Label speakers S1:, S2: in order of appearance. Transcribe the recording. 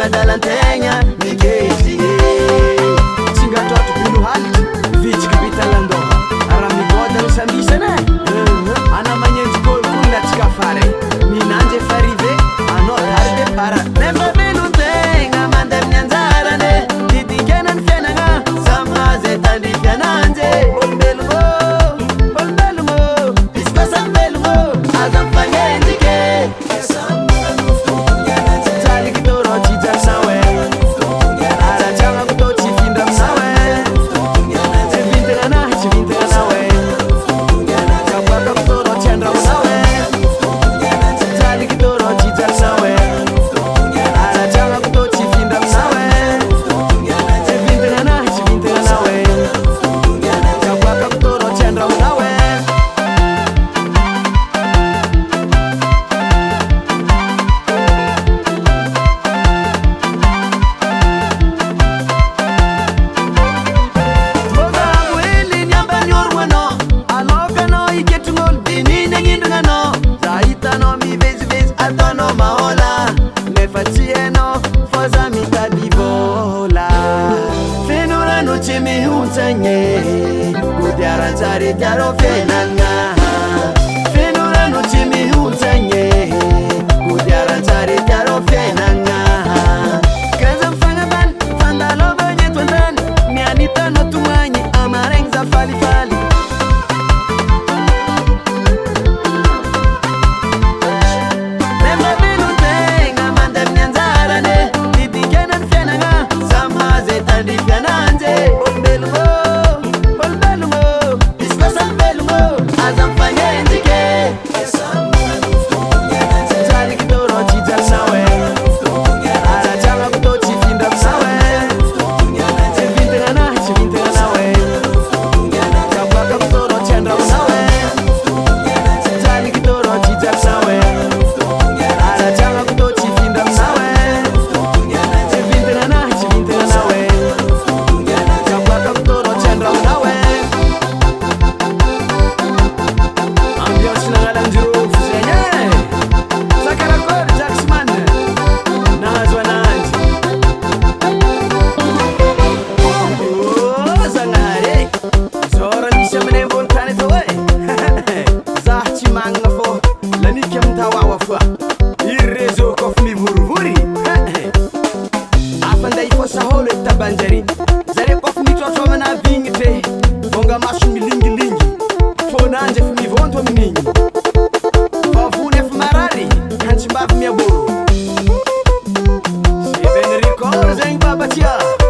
S1: adalantegna mikezy tsingatroatro bino halitra vitsiky vitalandoha araha migodana sambisana ana magnenjy kolokolo atsika fare ninanjy efa rive anao dary de para nefa velontegna mandeha amin'ny anjarane didikenany fiainagna samaze tandrify ananjy olombelogno olombelogno izy koa samy velogno aza mifagnenjike Godiarantsary tiaro fiainagna fenonano tsy mihontsagny godiarantsary tiaro fiainagna kaza mifagnabany fandalovagny eto an-tany mianitanao tomagny amaregny zafalifaly rehefa velontegna mandeha amin'ny anjarane didikenany fiainagna samaze tandrify ananjy olombelogno zare kofa mitrotro amina vignitry vonga maso milingilingy fonanjy efa mivonto amin'igny vavony efa marary hantsimbavy miaboro sy benirikôro zegny babatia